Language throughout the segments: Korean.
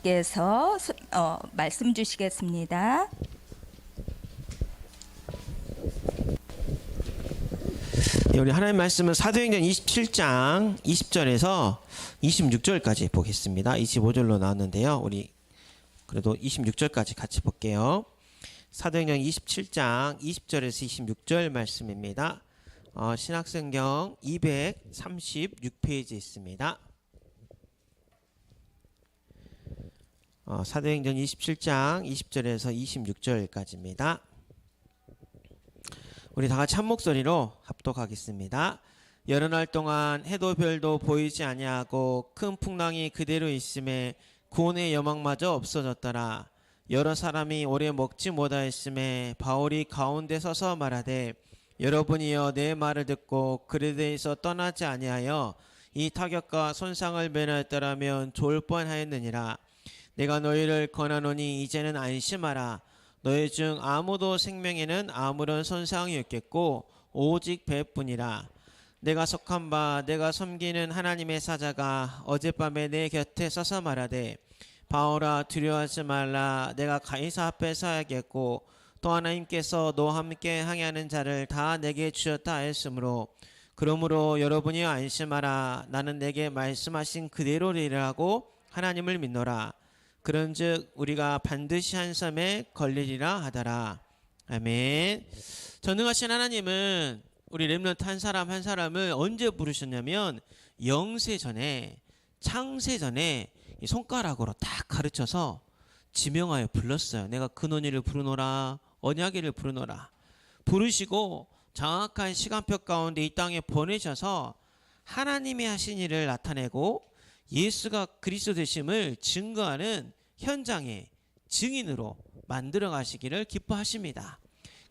께서 말씀 주시겠습니다. 네, 우리 하나님 말씀은 사도행전 27장 20절에서 26절까지 보겠습니다. 25절로 나왔는데요. 우리 그래도 26절까지 같이 볼게요. 사도행전 27장 20절에서 26절 말씀입니다. 신약성경 236페이지에 있습니다. 사도행전 27장 20절에서 26절까지입니다. 우리 다 같이 한 목소리로 합독하겠습니다. 여러 날 동안 해도 별도 보이지 아니하고 큰 풍랑이 그대로 있음에 구원의 여망마저 없어졌더라. 여러 사람이 오래 먹지 못하였음에 바울이 가운데 서서 말하되 여러분이여 내 말을 듣고 그리스도에서 떠나지 아니하여 이 타격과 손상을 면하였더라면 좋을 뻔하였느니라. 내가 너희를 권하노니 이제는 안심하라. 너희 중 아무도 생명에는 아무런 손상이 없겠고 오직 배뿐이라. 내가 속한 바 내가 섬기는 하나님의 사자가 어젯밤에 내 곁에 서서 말하되 바울아 두려워하지 말라. 내가 가이사 앞에 서야겠고 또 하나님께서 너와 함께 항해하는 자를 다 내게 주셨다 하였으므로 그러므로 여러분이 안심하라. 나는 내게 말씀하신 그대로리라고 하나님을 믿노라. 그런즉 우리가 반드시 한 섬에 걸리리라 하더라. 아멘. 전능하신 하나님은 우리 렘넌트 한 사람 한 사람을 언제 부르셨냐면 영세 전에 창세 전에 이 손가락으로 딱 가르쳐서 지명하여 불렀어요. 내가 근원이를 부르노라 언약이를 부르노라 부르시고 정확한 시간표 가운데 이 땅에 보내셔서 하나님이 하신 일을 나타내고 예수가 그리스도 되심을 증거하는 현장의 증인으로 만들어 가시기를 기뻐하십니다.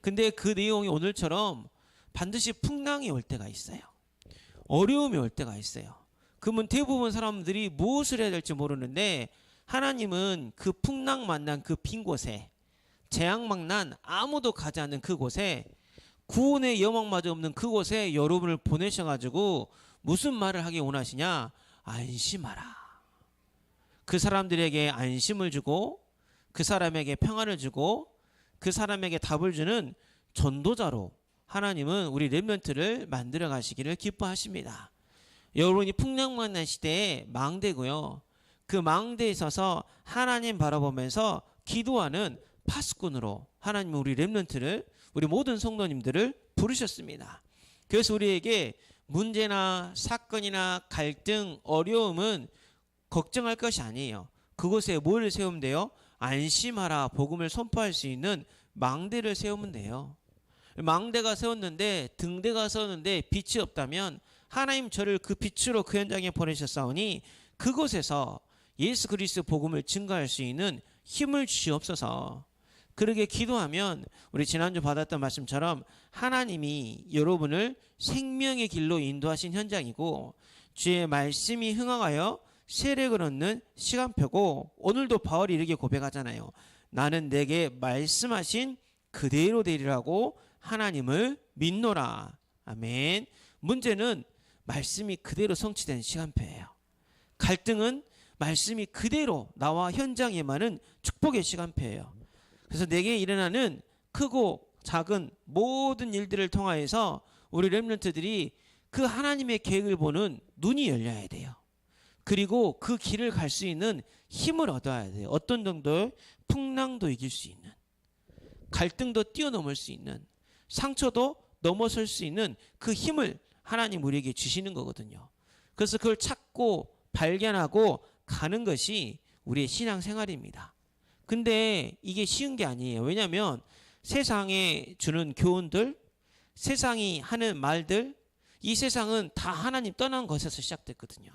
근데 그 내용이 오늘처럼 반드시 풍랑이 올 때가 있어요. 어려움이 올 때가 있어요. 그러면 대부분 사람들이 무엇을 해야 될지 모르는데 하나님은 그 풍랑 만난 그 빈 곳에 재앙만 난 아무도 가지 않는 그곳에 구원의 여망마저 없는 그곳에 여러분을 보내셔가지고 무슨 말을 하기 원하시냐? 안심하라. 그 사람들에게 안심을 주고 그 사람에게 평안을 주고 그 사람에게 답을 주는 전도자로 하나님은 우리 렘넌트를 만들어 가시기를 기뻐하십니다. 여러분이 풍랑 만난 시대에 망대고요. 그 망대에 있어서 하나님 바라보면서 기도하는 파수꾼으로 하나님은 우리 렘넌트를 우리 모든 성도님들을 부르셨습니다. 그래서 우리에게 문제나 사건이나 갈등, 어려움은 걱정할 것이 아니에요. 그곳에 뭘 세우면 돼요? 안심하라 복음을 선포할 수 있는 망대를 세우면 돼요. 망대가 세웠는데 등대가 세웠는데 빛이 없다면 하나님 저를 그 빛으로 그 현장에 보내셨사오니 그곳에서 예수 그리스도 복음을 증거할 수 있는 힘을 주시옵소서. 그렇게 기도하면 우리 지난주 받았던 말씀처럼 하나님이 여러분을 생명의 길로 인도하신 현장이고 주의 말씀이 흥황하여 세력을 얻는 시간표고 오늘도 바울이 이렇게 고백하잖아요. 나는 내게 말씀하신 그대로 되리라고 하나님을 믿노라. 아멘. 문제는 말씀이 그대로 성취된 시간표예요. 갈등은 말씀이 그대로 나와 현장에 임하는 축복의 시간표예요. 그래서 내게 일어나는 크고 작은 모든 일들을 통하여서 우리 렘넌트들이 그 하나님의 계획을 보는 눈이 열려야 돼요. 그리고 그 길을 갈 수 있는 힘을 얻어야 돼요. 어떤 정도의 풍랑도 이길 수 있는, 갈등도 뛰어넘을 수 있는, 상처도 넘어설 수 있는 그 힘을 하나님 우리에게 주시는 거거든요. 그래서 그걸 찾고 발견하고 가는 것이 우리의 신앙생활입니다. 근데 이게 쉬운 게 아니에요. 왜냐하면 세상에 주는 교훈들, 세상이 하는 말들, 이 세상은 다 하나님 떠난 것에서 시작됐거든요.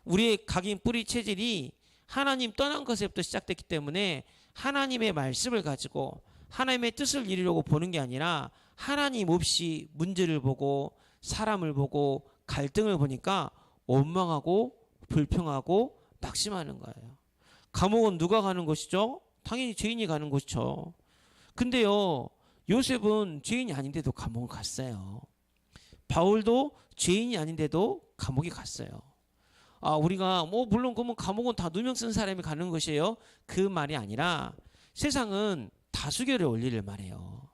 우리의 각인 뿌리 체질이 하나님 떠난 것에부터 시작됐기 때문에 하나님의 말씀을 가지고 하나님의 뜻을 이루려고 보는 게 아니라 하나님 없이 문제를 보고 사람을 보고 갈등을 보니까 원망하고 불평하고 낙심하는 거예요. 감옥은 누가 가는 것이죠? 당연히 죄인이 가는 것이죠. 근데요, 요셉은 죄인이 아닌데도 감옥을 갔어요. 바울도 죄인이 아닌데도 감옥에 갔어요. 우리가 뭐 물론 그러면 감옥은 다 누명 쓴 사람이 가는 것이에요. 그 말이 아니라 세상은 다수결의 원리를 말해요.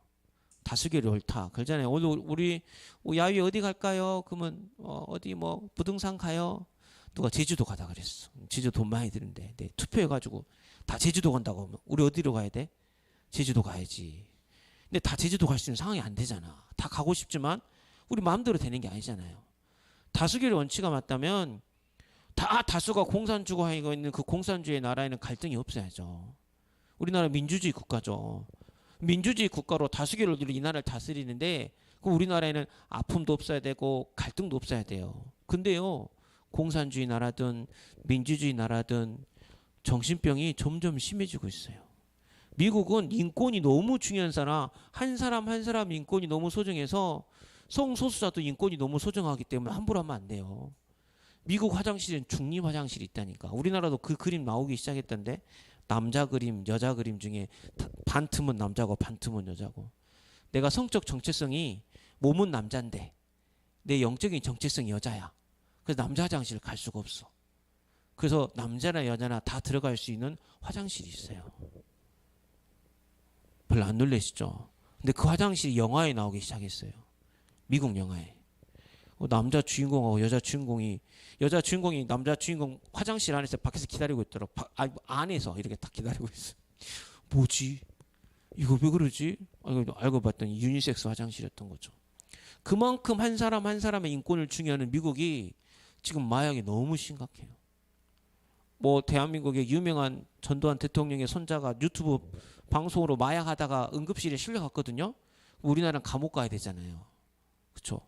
다수결이 옳다. 그러잖아요. 오늘 우리 야외 어디 갈까요? 그러면 어디 뭐 부등산 가요. 누가 제주도 가다 그랬어. 제주도 돈 많이 드는데. 네, 투표해가지고 다 제주도 간다고 하면 우리 어디로 가야 돼? 제주도 가야지. 근데 다 제주도 갈 수 있는 상황이 안 되잖아. 다 가고 싶지만 우리 마음대로 되는 게 아니잖아요. 다수결의 원칙가 맞다면 다 다수가 공산주의가 하고 있는 그 공산주의 나라에는 갈등이 없어야죠. 우리나라 민주주의 국가죠. 민주주의 국가로 다수결로 이 나라를 다스리는데 그럼 우리나라에는 아픔도 없어야 되고 갈등도 없어야 돼요. 근데요, 공산주의 나라든 민주주의 나라든 정신병이 점점 심해지고 있어요. 미국은 인권이 너무 중요한 사람, 한 사람 한 사람 인권이 너무 소중해서 성소수자도 인권이 너무 소중하기 때문에 함부로 하면 안 돼요. 미국 화장실엔 중립 화장실이 있다니까. 우리나라도 그 그림 나오기 시작했던데 남자 그림, 여자 그림 중에 반 틈은 남자고 반 틈은 여자고. 내가 성적 정체성이 몸은 남자인데 내 영적인 정체성이 여자야. 그래서 남자 화장실 갈 수가 없어. 그래서 남자나 여자나 다 들어갈 수 있는 화장실이 있어요. 별로 안 놀라시죠? 근데 그 화장실이 영화에 나오기 시작했어요. 미국 영화에. 남자 주인공하고 여자 주인공이 남자 주인공 화장실 안에서 밖에서 기다리고 있더라고. 안에서 이렇게 딱 기다리고 있어. 뭐지? 이거 왜 그러지? 알고 봤더니 유니섹스 화장실이었던 거죠. 그만큼 한 사람 한 사람의 인권을 중요하는 미국이 지금 마약이 너무 심각해요. 뭐 대한민국의 유명한 전두환 대통령의 손자가 유튜브 방송으로 마약하다가 응급실에 실려갔거든요. 우리나라는 감옥 가야 되잖아요. 그렇죠?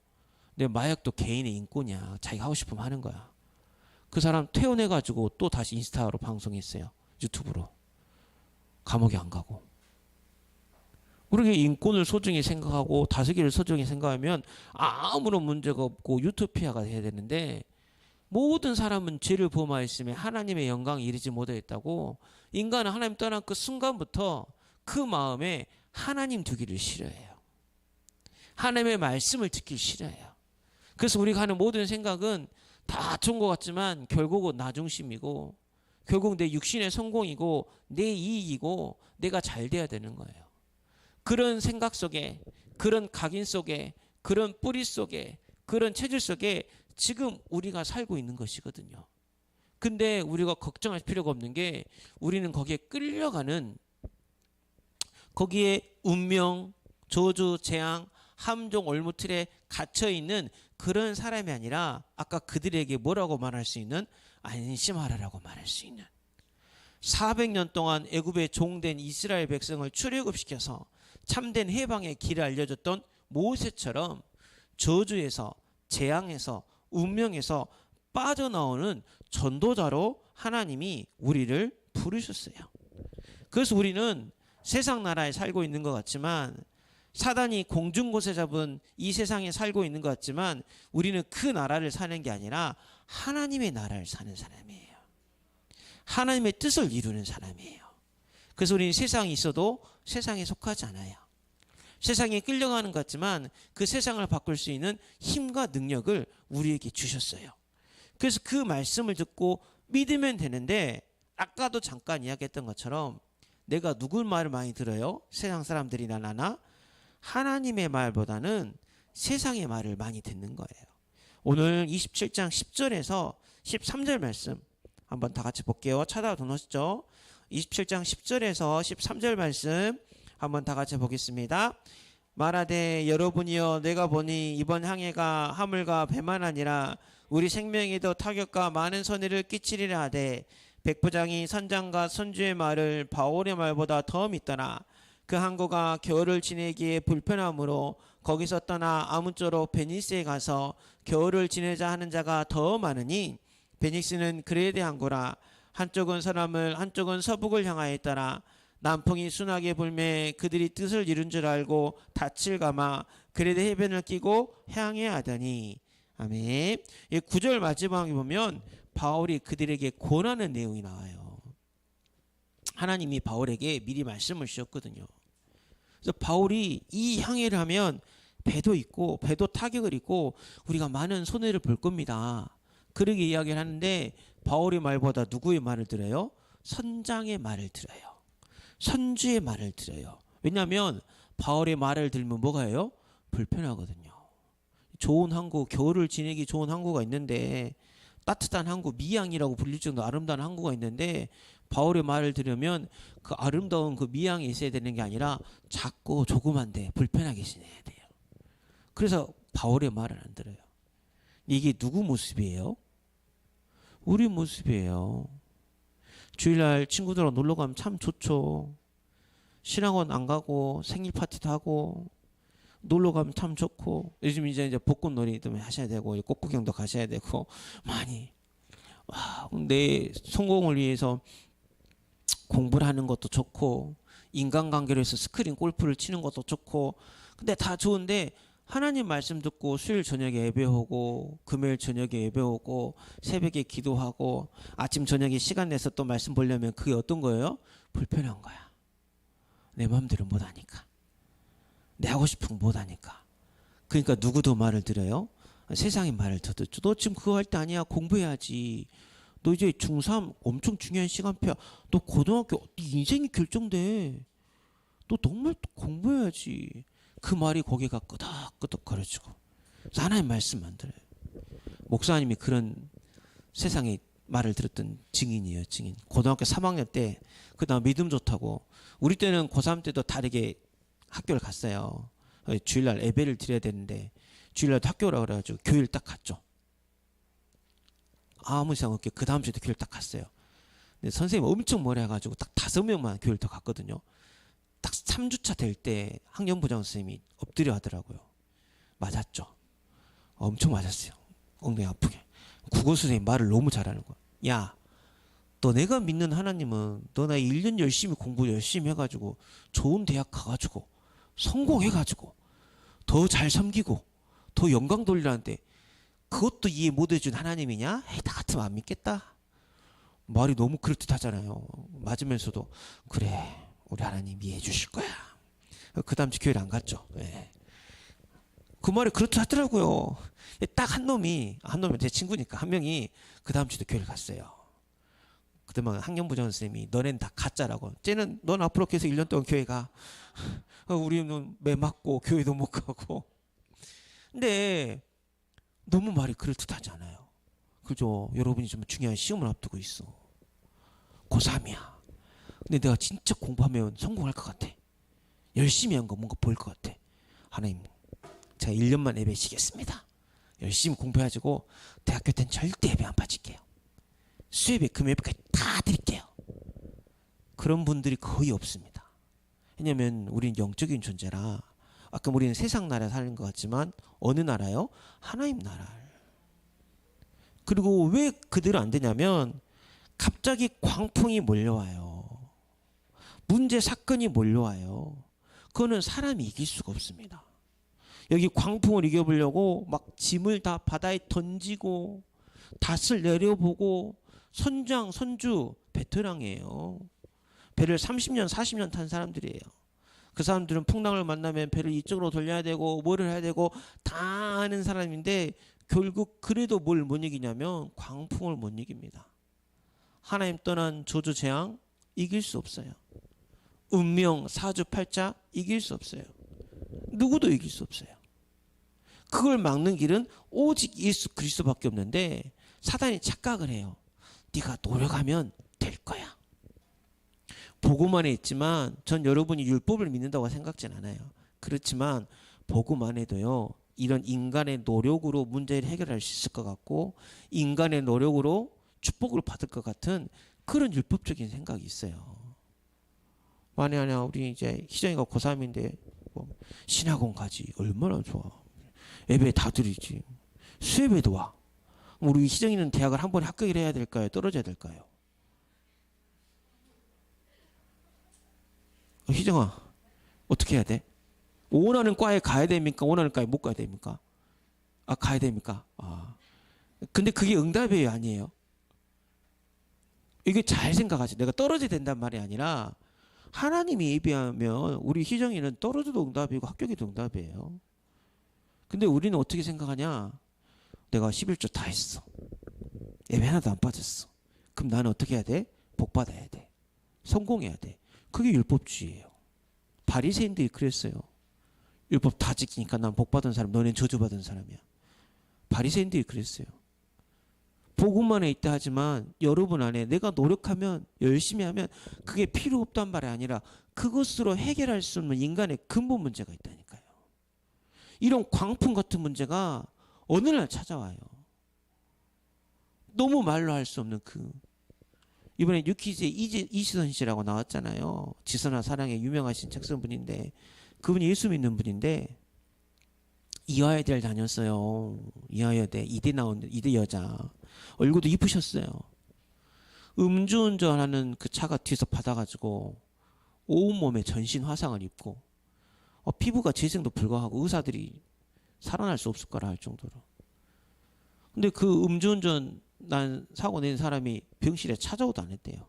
근데 마약도 개인의 인권이야. 자기가 하고 싶으면 하는 거야. 그 사람 퇴원해가지고 또 다시 인스타로 방송했어요. 유튜브로. 감옥에 안 가고. 우리가 인권을 소중히 생각하고 다스기를 소중히 생각하면 아무런 문제가 없고 유토피아가 돼야 되는데 모든 사람은 죄를 범하였으며 하나님의 영광에 이르지 못하였다고. 인간은 하나님 떠난 그 순간부터 그 마음에 하나님 두기를 싫어해요. 하나님의 말씀을 듣기 싫어해요. 그래서 우리가 하는 모든 생각은 다 좋은 것 같지만 결국은 나 중심이고 결국 내 육신의 성공이고 내 이익이고 내가 잘 돼야 되는 거예요. 그런 생각 속에, 그런 각인 속에, 그런 뿌리 속에, 그런 체질 속에 지금 우리가 살고 있는 것이거든요. 근데 우리가 걱정할 필요가 없는 게 우리는 거기에 끌려가는, 거기에 운명, 저주, 재앙, 함정, 올무틀에 갇혀있는 그런 사람이 아니라 아까 그들에게 뭐라고 말할 수 있는, 안심하라라고 말할 수 있는, 400년 동안 애굽에 종된 이스라엘 백성을 출애굽시켜서 참된 해방의 길을 알려줬던 모세처럼 저주에서, 재앙에서, 운명에서 빠져나오는 전도자로 하나님이 우리를 부르셨어요. 그래서 우리는 세상 나라에 살고 있는 것 같지만, 사단이 공중곳에 잡은 이 세상에 살고 있는 것 같지만 우리는 그 나라를 사는 게 아니라 하나님의 나라를 사는 사람이에요. 하나님의 뜻을 이루는 사람이에요. 그래서 우리는 세상이 있어도 세상에 속하지 않아요. 세상에 끌려가는 것 같지만 그 세상을 바꿀 수 있는 힘과 능력을 우리에게 주셨어요. 그래서 그 말씀을 듣고 믿으면 되는데, 아까도 잠깐 이야기했던 것처럼 내가 누굴 말을 많이 들어요? 세상 사람들이나 나나? 하나님의 말보다는 세상의 말을 많이 듣는 거예요. 오늘 27장 10절에서 13절 말씀 한번 다 같이 볼게요. 찾아와 놓으시죠. 27장 10절에서 13절 말씀 한번 다 같이 보겠습니다. 말하되 여러분이여 내가 보니 이번 항해가 화물과 배만 아니라 우리 생명에도 타격과 많은 손해를 끼치리라 하되, 백부장이 선장과 선주의 말을 바울의 말보다 더 믿더라. 그 항구가 겨울을 지내기에 불편하므로 거기서 떠나 아무쪼록 베니스에 가서 겨울을 지내자 하는 자가 더 많으니, 베니스는 그레데 항구라. 한쪽은 서남을 한쪽은 서북을 향하여 있더라. 남풍이 순하게 불매 그들이 뜻을 이룬 줄 알고 닻을 감아 그레데 해변을 끼고 향해 하더니. 아멘. 이 9절 마지막에 보면 바울이 그들에게 권하는 내용이 나와요. 하나님이 바울에게 미리 말씀을 주셨거든요. 그래서 바울이 이 항해를 하면 배도 있고 배도 타격을 입고 우리가 많은 손해를 볼 겁니다. 그렇게 이야기를 하는데 바울의 말보다 누구의 말을 들어요? 선장의 말을 들어요. 선주의 말을 들어요. 왜냐하면 바울의 말을 들으면 뭐가 해요? 불편하거든요. 좋은 항구, 겨울을 지내기 좋은 항구가 있는데, 따뜻한 항구, 미양이라고 불릴 정도 아름다운 항구가 있는데, 바울의 말을 들으면 그 아름다운 그 미양에 있어야 되는 게 아니라 작고 조그만데 불편하게 지내야 돼요. 그래서 바울의 말을 안 들어요. 이게 누구 모습이에요? 우리 모습이에요. 주일날 친구들하고 놀러 가면 참 좋죠. 신학원 안 가고 생일 파티도 하고 놀러 가면 참 좋고, 요즘 이제 벚꽃놀이도 하셔야 되고 꽃구경도 가셔야 되고 많이 내 성공을 위해서 공부를 하는 것도 좋고, 인간관계로 해서 스크린 골프를 치는 것도 좋고, 근데 다 좋은데 하나님 말씀 듣고 수요일 저녁에 예배하고 금요일 저녁에 예배하고 새벽에 기도하고 아침 저녁에 시간 내서 또 말씀 보려면 그게 어떤 거예요? 불편한 거야. 내 마음대로 못하니까, 내 하고 싶은 거 못하니까. 그러니까 누구도 말을 들어요? 세상의 말을 더 듣죠. 너 지금 그거 할 때 아니야, 공부해야지. 너 이제 중3 엄청 중요한 시간표야. 너 고등학교 네 인생이 결정돼. 너 정말 공부해야지. 그 말이 고개가 끄덕끄덕 거려지고 하나님 말씀 안 들어요. 목사님이 그런 세상의 말을 들었던 증인이에요. 증인. 고등학교 3학년 때 그다음 믿음 좋다고, 우리 때는 고3 때도 다르게 학교를 갔어요. 주일날 예배를 드려야 되는데 주일날 학교라 그래가지고 교회를 딱 갔죠. 아무 이상 없게 그 다음 주에도 교회를 딱 갔어요. 근데 선생님 엄청 뭐라 해가지고 딱 5명만 교회를 더 갔거든요. 딱 3주차 될 때 학년부장 선생님이 엎드려 하더라고요. 맞았죠. 엄청 맞았어요. 엉덩이 아프게. 국어 선생님 말을 너무 잘하는 거야. 야, 너 내가 믿는 하나님은 너나 1년 열심히 공부 열심히 해가지고 좋은 대학 가가지고 성공해가지고 더 잘 섬기고 더 영광 돌리라는데 그것도 이해 못 해준 하나님이냐? 에이, 나 같으면 안 믿겠다. 말이 너무 그럴듯하잖아요. 맞으면서도 그래, 우리 하나님 이해해 주실 거야. 그 다음 주 교회를 안 갔죠. 네. 그 말이 그렇더라고요. 딱 한 놈이 제 친구니까 한 명이 그 다음 주도 교회를 갔어요. 그때만 학년부장 선생님이 너넨 다 가짜라고. 쟤는 넌 앞으로 계속 1년 동안 교회 가. 우리는 매 맞고 교회도 못 가고. 근데 너무 말이 그럴듯하지 않아요. 그죠? 여러분이 좀 중요한 시험을 앞두고 있어. 고3이야. 근데 내가 진짜 공부하면 성공할 것 같아. 열심히 한 거 뭔가 보일 것 같아. 하나님, 제가 1년만 예배 시겠습니다. 열심히 공부해가지고 대학교 때는 절대 예배 안 빠질게요. 수예배, 금예배까지 다 드릴게요. 그런 분들이 거의 없습니다. 왜냐하면 우리는 영적인 존재라. 아까 우리는 세상 나라에 사는 것 같지만 어느 나라요? 하나님 나라. 그리고 왜 그대로 안 되냐면 갑자기 광풍이 몰려와요. 문제 사건이 몰려와요. 그거는 사람이 이길 수가 없습니다. 여기 광풍을 이겨보려고 막 짐을 다 바다에 던지고 닷을 내려보고 선장 선주 베테랑이에요. 배를 30년 40년 탄 사람들이에요. 그 사람들은 풍랑을 만나면 배를 이쪽으로 돌려야 되고 뭐를 해야 되고 다 하는 사람인데 결국 그래도 뭘 못 이기냐면 광풍을 못 이깁니다. 하나님 떠난 저주 재앙 이길 수 없어요. 운명 사주팔자 이길 수 없어요. 누구도 이길 수 없어요. 그걸 막는 길은 오직 예수 그리스도밖에 없는데 사단이 착각을 해요. 네가 노력하면 될 거야. 보고만 했지만 전 여러분이 율법을 믿는다고 생각진 않아요. 그렇지만 보고만 해도요, 이런 인간의 노력으로 문제를 해결할 수 있을 것 같고 인간의 노력으로 축복을 받을 것 같은 그런 율법적인 생각이 있어요. 만에 하나 우리 이제 희정이가 고3인데 뭐 신학원 가지. 얼마나 좋아. 예배 다 드리지. 수예배도 와. 우리 희정이는 대학을 한 번에 합격을 해야 될까요? 떨어져야 될까요? 희정아, 어떻게 해야 돼? 원하는 과에 가야 됩니까? 원하는 과에 못 가야 됩니까? 아, 가야 됩니까? 아. 근데 그게 응답이 아니에요. 이게 잘 생각하세요. 내가 떨어져야 된단 말이 아니라 하나님이 예비하면 우리 희정이는 떨어져도 응답이고 합격해도 응답이에요. 근데 우리는 어떻게 생각하냐? 내가 11조 다 했어. 예배 하나도 안 빠졌어. 그럼 나는 어떻게 해야 돼? 복 받아야 돼. 성공해야 돼. 그게 율법주의예요. 바리새인들이 그랬어요. 율법 다 지키니까 난 복 받은 사람, 너넨 저주받은 사람이야. 바리새인들이 그랬어요. 복음만에 있다 하지만 여러분 안에 내가 노력하면, 열심히 하면 그게 필요 없단 말이 아니라 그것으로 해결할 수 없는 인간의 근본 문제가 있다니까요. 이런 광풍 같은 문제가 어느 날 찾아와요. 너무 말로 할 수 없는 이번에 유퀴즈에 이시선 씨라고 나왔잖아요. 지선아 사랑에 유명하신 책선분인데, 그분이 예수 믿는 분인데 이화여대를 다녔어요. 이화여대 이대 나온 이대 여자. 얼굴도 이쁘셨어요. 음주운전하는 그 차가 뒤에서 받아가지고 온몸에 전신 화상을 입고 피부가 재생도 불가하고 의사들이 살아날 수 없을 거라 할 정도로. 근데 그 음주운전 난 사고 낸 사람이 병실에 찾아오도 안 했대요.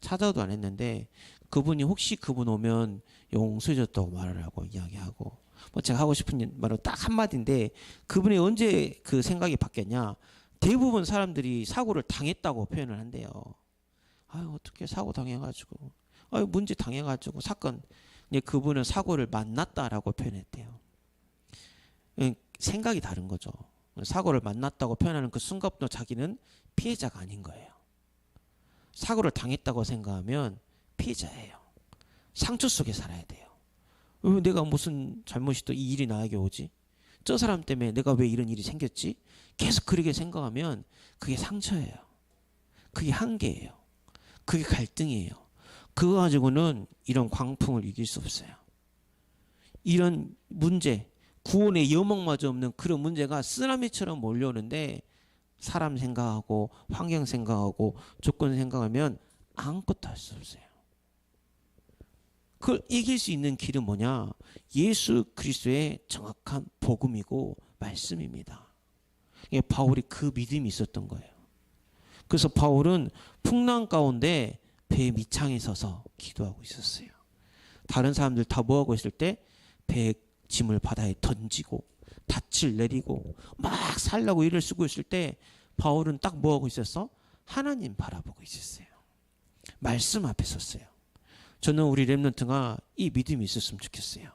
찾아오도 안 했는데 그분이 혹시 그분 오면 용서해줬다고 말하라고 이야기하고, 뭐 제가 하고 싶은 말은 딱 한마디인데, 그분이 언제 그 생각이 바뀌었냐. 대부분 사람들이 사고를 당했다고 표현을 한대요. 아유 어떻게 사고 당해가지고, 아유 문제 당해가지고 사건. 그분은 사고를 만났다라고 표현했대요. 생각이 다른 거죠. 사고를 만났다고 표현하는 그 순간부터 자기는 피해자가 아닌 거예요. 사고를 당했다고 생각하면 피해자예요. 상처 속에 살아야 돼요. 왜 내가 무슨 잘못이 또 이 일이 나에게 오지? 저 사람 때문에 내가 왜 이런 일이 생겼지? 계속 그렇게 생각하면 그게 상처예요. 그게 한계예요. 그게 갈등이에요. 그거 가지고는 이런 광풍을 이길 수 없어요. 이런 문제, 구원의 여망마저 없는 그런 문제가 쓰나미처럼 몰려오는데, 사람 생각하고 환경 생각하고 조건 생각하면 아무것도 할 수 없어요. 그걸 이길 수 있는 길은 뭐냐? 예수 그리스도의 정확한 복음이고 말씀입니다. 바울이 그 믿음이 있었던 거예요. 그래서 바울은 풍랑 가운데 배 밑창에 서서 기도하고 있었어요. 다른 사람들 다 뭐하고 있을 때 배 짐을 바다에 던지고 닻을 내리고 막 살라고 일을 쓰고 있을 때 바울은 딱 뭐하고 있었어? 하나님 바라보고 있었어요. 말씀 앞에 섰어요. 저는 우리 렘넌트가 이 믿음이 있었으면 좋겠어요.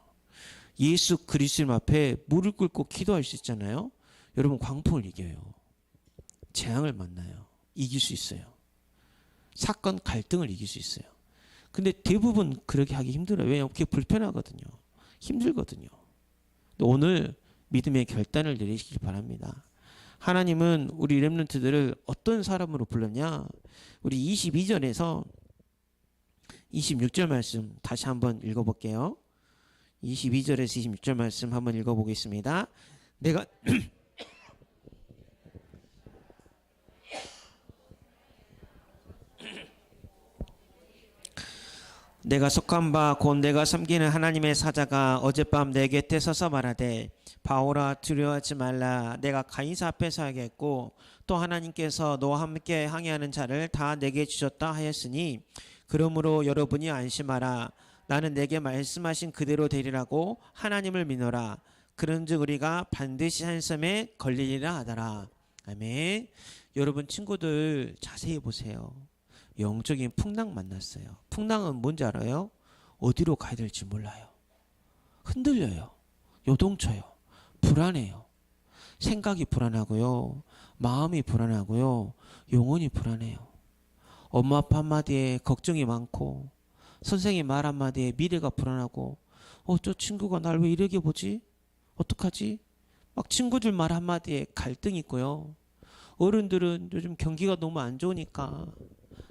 예수 그리스도 앞에 무릎 꿇고 기도할 수 있잖아요. 여러분 광풍을 이겨요. 재앙을 만나요. 이길 수 있어요. 사건 갈등을 이길 수 있어요. 근데 대부분 그렇게 하기 힘들어요. 왜냐하면 그게 불편하거든요. 힘들거든요. 오늘 믿음의 결단을 내리시길 바랍니다. 하나님은 우리 렘넌트들을 어떤 사람으로 불렀냐? 우리 22절에서 26절 말씀 다시 한번 읽어볼게요. 22절에서 26절 말씀 한번 읽어보겠습니다. 내가 속한 바 곧 내가 섬기는 하나님의 사자가 어젯밤 내 곁에 서서 말하되, 바울아 두려워하지 말라. 내가 가이사 앞에 서야겠고 또 하나님께서 너와 함께 항해하는 자를 다 내게 주셨다 하였으니, 그러므로 여러분이 안심하라. 나는 내게 말씀하신 그대로 되리라고 하나님을 믿노라. 그런즉 우리가 반드시 한 섬에 걸리리라 하더라. 아멘. 여러분 친구들 자세히 보세요. 영적인 풍랑 만났어요. 풍랑은 뭔지 알아요? 어디로 가야 될지 몰라요. 흔들려요. 요동쳐요. 불안해요. 생각이 불안하고요. 마음이 불안하고요. 영혼이 불안해요. 엄마 아빠 한마디에 걱정이 많고, 선생님 말 한마디에 미래가 불안하고, 저 친구가 날 왜 이렇게 보지? 어떡하지? 막 친구들 말 한마디에 갈등이 있고요. 어른들은 요즘 경기가 너무 안 좋으니까,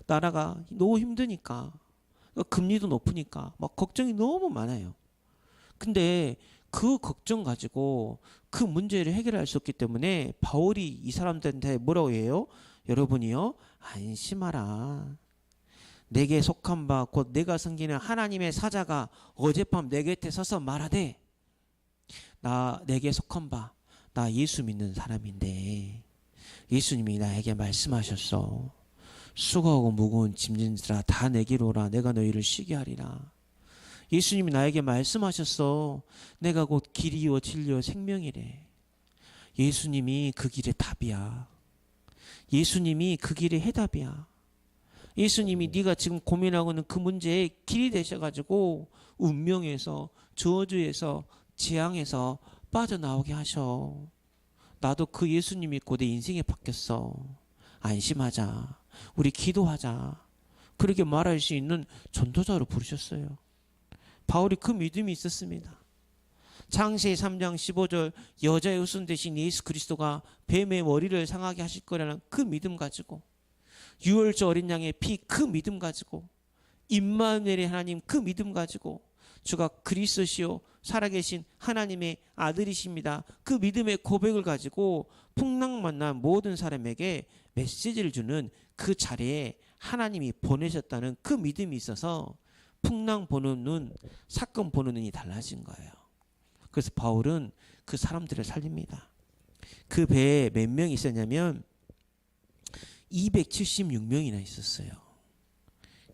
나라가 너무 힘드니까, 금리도 높으니까 막 걱정이 너무 많아요. 근데 그 걱정 가지고 그 문제를 해결할 수 없기 때문에 바울이 이 사람들한테 뭐라고 해요? 여러분이요 안심하라. 내게 속한 바 곧 내가 섬기는 하나님의 사자가 어젯밤 내 곁에 서서 말하되, 내게 속한 바, 나 예수 믿는 사람인데 예수님이 나에게 말씀하셨어. 수고하고 무거운 짐진들아 다 내게로 오라. 내가 너희를 쉬게 하리라. 예수님이 나에게 말씀하셨어. 내가 곧 길이요 진리요 생명이래. 예수님이 그 길의 답이야. 예수님이 그 길의 해답이야. 예수님이 네가 지금 고민하고 있는 그 문제의 길이 되셔가지고 운명에서, 저주에서, 재앙에서 빠져나오게 하셔. 나도 그 예수님 믿고 내 인생이 바뀌었어. 안심하자. 우리 기도하자. 그렇게 말할 수 있는 전도자로 부르셨어요. 바울이 그 믿음이 있었습니다. 창세기 3장 15절 여자의 후손 대신 예수 그리스도가 뱀의 머리를 상하게 하실 거라는 그 믿음 가지고, 유월절 어린 양의 피 그 믿음 가지고, 임마누엘의 하나님 그 믿음 가지고, 주가 그리스도시요 살아계신 하나님의 아들이십니다, 그 믿음의 고백을 가지고 풍랑 만난 모든 사람에게 메시지를 주는 그 자리에 하나님이 보내셨다는 그 믿음이 있어서 풍랑 보는 눈, 사건 보는 눈이 달라진 거예요. 그래서 바울은 그 사람들을 살립니다. 그 배에 몇 명이 있었냐면 276명이나 있었어요.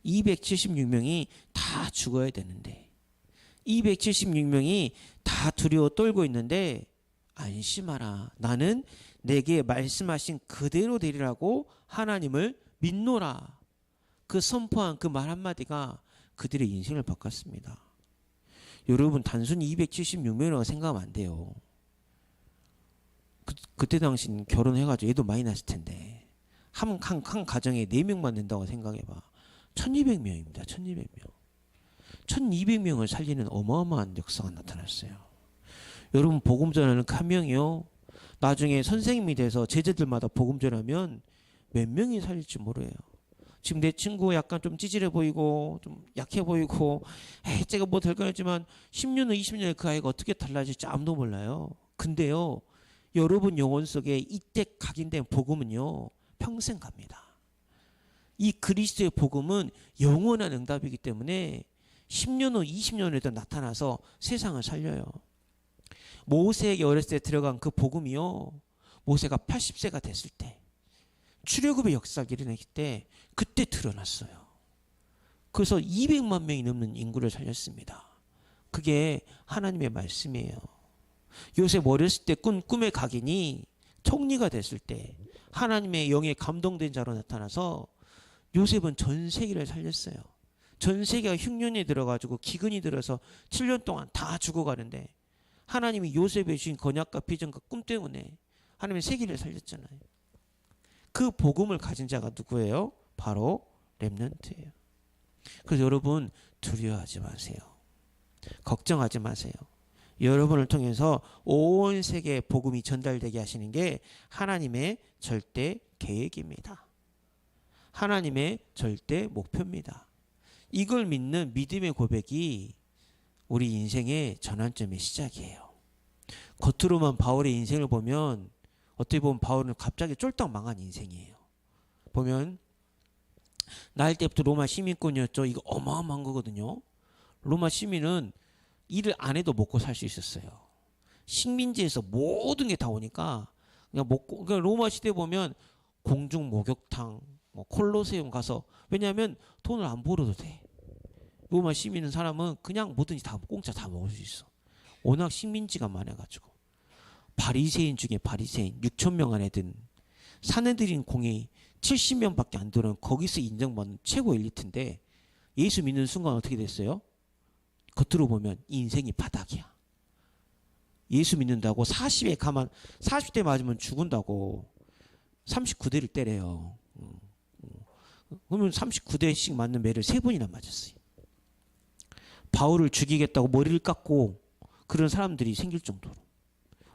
276명이 다 죽어야 되는데, 276명이 다 두려워 떨고 있는데, 안심하라, 나는 내게 말씀하신 그대로 되리라고 하나님을 믿노라. 그 선포한 그 말 한마디가 그들의 인생을 바꿨습니다. 여러분, 단순히 276명이라고 생각하면 안 돼요. 그때 당시는 결혼해가지고 애도 많이 낳았을 텐데 한 가정에 4명만 된다고 생각해봐. 1200명입니다. 1200명. 1200명을 살리는 어마어마한 역사가 나타났어요. 여러분, 복음 전하는 한 명이요, 나중에 선생님이 돼서 제자들마다 복음 전하면 몇 명이 살릴지 모르요. 지금 내 친구 약간 좀 찌질해 보이고 좀 약해 보이고 제가 뭐 될 거였지만 10년 후 20년에 그 아이가 어떻게 달라질지 아무도 몰라요. 근데요, 여러분 영혼 속에 이때 각인된 복음은요 평생 갑니다. 이 그리스도의 복음은 영원한 응답이기 때문에 10년 후 20년 후에도 나타나서 세상을 살려요. 모세에게 어렸을 때 들어간 그 복음이요, 모세가 80세가 됐을 때 출애굽의 역사를 일어났을 때 그때 드러났어요. 그래서 200만 명이 넘는 인구를 살렸습니다. 그게 하나님의 말씀이에요. 요셉 어렸을 때 꾼 꿈의 각인이 총리가 됐을 때 하나님의 영에 감동된 자로 나타나서 요셉은 전 세계를 살렸어요. 전 세계가 흉년이 들어가지고 기근이 들어서 7년 동안 다 죽어가는데 하나님이 요셉의 주신 건약과 비전과 꿈 때문에 하나님의 세계를 살렸잖아요. 그 복음을 가진 자가 누구예요? 바로 렘넌트예요. 그래서 여러분, 두려워하지 마세요. 걱정하지 마세요. 여러분을 통해서 온 세계에 복음이 전달되게 하시는 게 하나님의 절대 계획입니다. 하나님의 절대 목표입니다. 이걸 믿는 믿음의 고백이 우리 인생의 전환점의 시작이에요. 겉으로만 바울의 인생을 보면 어떻게 보면 바울은 갑자기 쫄딱 망한 인생이에요. 보면 나일 때부터 로마 시민권이었죠. 이거 어마어마한 거거든요. 로마 시민은 일을 안 해도 먹고 살 수 있었어요. 식민지에서 모든 게 다 오니까 그냥 먹고, 그러니까 로마 시대 보면 공중 목욕탕, 뭐 콜로세움 가서, 왜냐하면 돈을 안 벌어도 돼. 로마 시민은 사람은 그냥 뭐든지 다 공짜 다 먹을 수 있어. 워낙 식민지가 많아가지고. 바리새인 중에 바리새인 6,000명 안에 든 사내들인 공이 70명밖에 안 되는 거기서 인정받는 최고 엘리트인데 예수 믿는 순간 어떻게 됐어요? 겉으로 보면 인생이 바닥이야. 예수 믿는다고 40대 맞으면 죽은다고 39대를 때려요. 그러면 39대씩 맞는 매를 3번이나 맞았어요. 바울을 죽이겠다고 머리를 깎고 그런 사람들이 생길 정도로.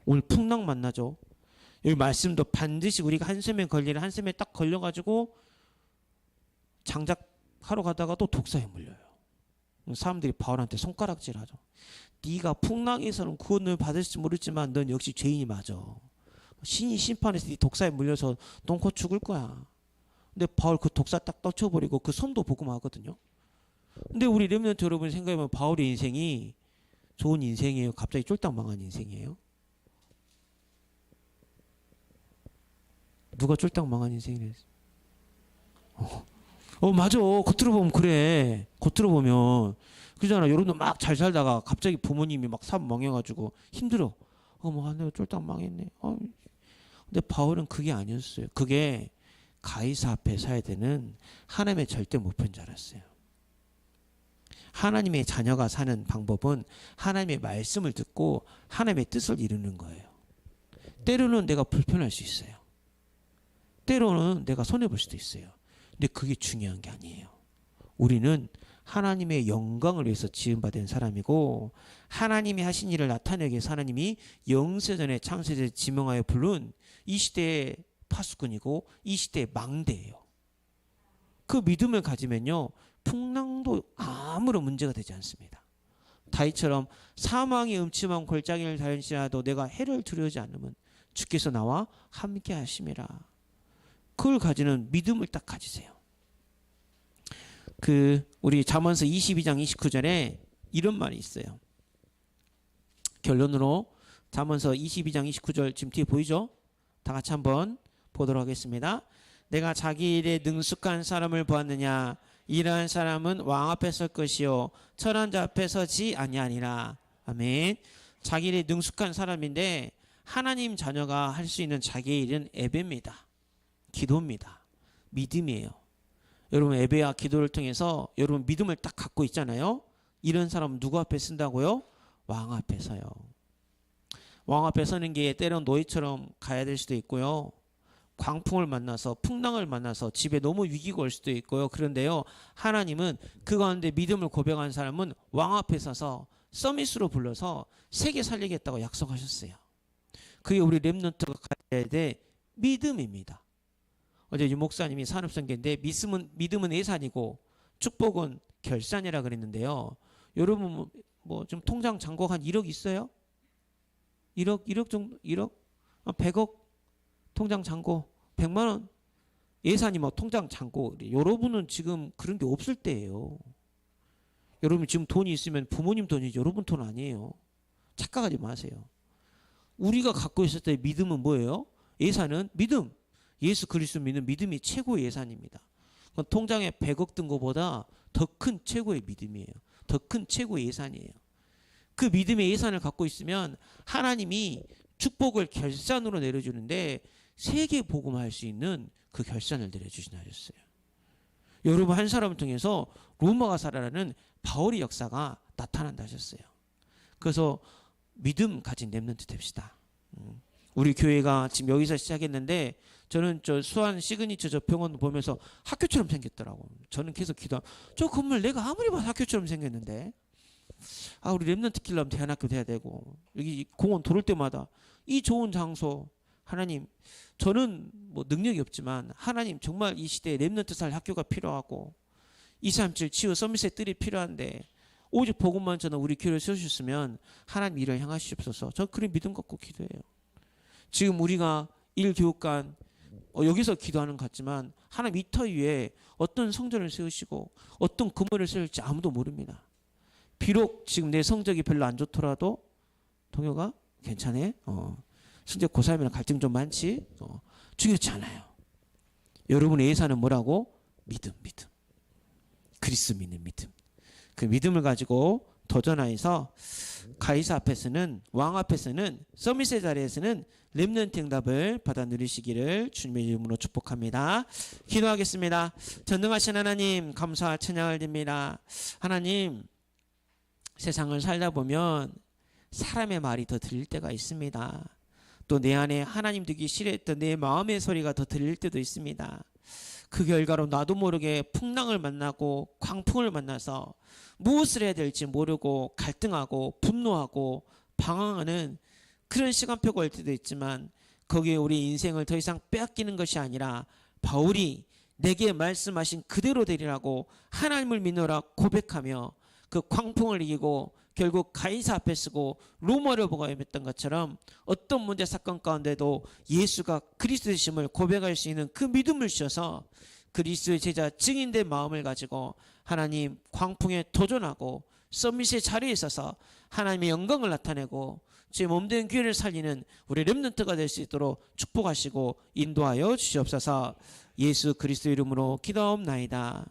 오늘 풍랑 만나죠. 여기 말씀도 반드시 우리가 한샘에 걸리는, 한샘에 딱 걸려가지고 장작하러 가다가 또 독사에 물려요. 사람들이 바울한테 손가락질하죠. 네가 풍랑에서는 구원을 받을지 모르지만 넌 역시 죄인이 맞아. 신이 심판해서 네 독사에 물려서 넌 곧 죽을 거야. 근데 바울 그 독사 딱 떨쳐버리고 그 손도 복음하거든요. 근데 우리 렘넌트 여러분 생각해보면 바울의 인생이 좋은 인생이에요? 갑자기 쫄딱 망한 인생이에요? 누가 쫄딱 망한 인생이래? 맞아. 겉으로 보면 그래. 겉으로 보면 그잖아. 여러분들 막 잘 살다가 갑자기 부모님이 막 사업 망해가지고 힘들어. 내가 쫄딱 망했네. 근데 바울은 그게 아니었어요. 그게 가이사 앞에 서야 되는 하나님의 절대 목표인 줄 알았어요. 하나님의 자녀가 사는 방법은 하나님의 말씀을 듣고 하나님의 뜻을 이루는 거예요. 때로는 내가 불편할 수 있어요. 때로는 내가 손해볼 수도 있어요. 근데 그게 중요한 게 아니에요. 우리는 하나님의 영광을 위해서 지음받은 사람이고 하나님이 하신 일을 나타내기 위해서 하나님이 영세전에 창세전에 지명하여 부른 이 시대의 파수꾼이고 이 시대의 망대예요. 그 믿음을 가지면요, 풍랑도 아무런 문제가 되지 않습니다. 다윗처럼 사망의 음침한 골짜기를 달릴지라도 내가 해를 두려워하지 않으면 주께서 나와 함께 하심이라. 그걸 가지는 믿음을 딱 가지세요. 우리 잠언서 22장 29절에 이런 말이 있어요. 결론으로 잠언서 22장 29절 지금 뒤에 보이죠? 다 같이 한번 보도록 하겠습니다. 내가 자기 일에 능숙한 사람을 보았느냐? 이러한 사람은 왕 앞에 설 것이요 천한 자 앞에 서지 아니하니라. 아멘. 자기 일에 능숙한 사람인데 하나님 자녀가 할 수 있는 자기의 일은 예배입니다. 기도입니다. 믿음이에요. 여러분 예배와 기도를 통해서 여러분 믿음을 딱 갖고 있잖아요. 이런 사람은 누구 앞에 쓴다고요? 왕 앞에 서요. 왕 앞에 서는 게 때론 노예처럼 가야 될 수도 있고요. 광풍을 만나서 풍랑을 만나서 집에 너무 위기가 올 수도 있고요. 그런데요, 하나님은 그 가운데 믿음을 고백한 사람은 왕 앞에 서서 서밋으로 불러서 세계 살리겠다고 약속하셨어요. 그게 우리 렘넌트가 가져야 될 믿음입니다. 어제 유 목사님이 산업선계인데 믿음은 예산이고 축복은 결산이라 그랬는데요. 여러분 뭐 좀 통장 잔고 한 1억 있어요? 1억 정도? 1억? 100억 통장 잔고 100만 원 예산이 뭐 통장 잔고. 여러분은 지금 그런 게 없을 때예요. 여러분 지금 돈이 있으면 부모님 돈이지 여러분 돈 아니에요. 착각하지 마세요. 우리가 갖고 있을 때 믿음은 뭐예요? 예산은 믿음. 예수 그리스도 믿는 믿음이 최고의 예산입니다. 그건 통장에 100억 든 것보다 더 큰 최고의 믿음이에요. 더 큰 최고의 예산이에요. 그 믿음의 예산을 갖고 있으면 하나님이 축복을 결산으로 내려주는데 세계 복음할 수 있는 그 결산을 내려주시나 하셨어요. 여러분 한 사람을 통해서 로마가 살아라는 바울의 역사가 나타난다 하셨어요. 그래서 믿음 가진 렘넌트 됩시다. 우리 교회가 지금 여기서 시작했는데 저는 저 수원 시그니처 저 병원 보면서 학교처럼 생겼더라고. 저는 계속 저 건물 내가 아무리 봐도 학교처럼 생겼는데 우리 렘넌트 키려면 대안학교 돼야 되고 여기 공원 돌을 때마다 이 좋은 장소 하나님 저는 뭐 능력이 없지만 하나님 정말 이 시대에 렘넌트 살 학교가 필요하고 237 치유 서밋의 뜰이 필요한데 오직 복음만 전하 우리 교회를 세우셨으면 하나님 이를 향하시옵소서. 저 그런 믿음 갖고 기도해요. 지금 우리가 1교육관 여기서 기도하는 것 같지만 하나님 이터 위에 어떤 성전을 세우시고 어떤 건물을 세울지 아무도 모릅니다. 비록 지금 내 성적이 별로 안 좋더라도 동요가 괜찮아? 성적 고3이랑 갈등 좀 많지? 중요치 않아요. 여러분의 예산은 뭐라고? 믿음. 그리스도 믿는 믿음. 그 믿음을 가지고 도전하여서 가이사 앞에서는 왕 앞에서는 서밋의 자리에서는 렘넌트 응답을 받아 누리시기를 주님의 이름으로 축복합니다. 기도하겠습니다. 전능하신 하나님 감사 찬양을 드립니다. 하나님 세상을 살다 보면 사람의 말이 더 들릴 때가 있습니다. 또 내 안에 하나님 되기 싫어했던 내 마음의 소리가 더 들릴 때도 있습니다. 그 결과로 나도 모르게 풍랑을 만나고 광풍을 만나서 무엇을 해야 될지 모르고 갈등하고 분노하고 방황하는 그런 시간표가 올 때도 있지만 거기에 우리 인생을 더 이상 빼앗기는 것이 아니라 바울이 내게 말씀하신 그대로 되리라고 하나님을 믿노라 고백하며 그 광풍을 이기고 결국 가이사 앞에 서고 로마를 보고했던 것처럼 어떤 문제 사건 가운데도 예수가 그리스도이심을 고백할 수 있는 그 믿음을 주셔서 그리스도의 제자 증인된 마음을 가지고 하나님 광풍에 도전하고 서밋의 자리에 있어서 하나님의 영광을 나타내고 제 몸된 교회를 살리는 우리 렘넌트가 될 수 있도록 축복하시고 인도하여 주시옵소서. 예수 그리스도 이름으로 기도하옵나이다.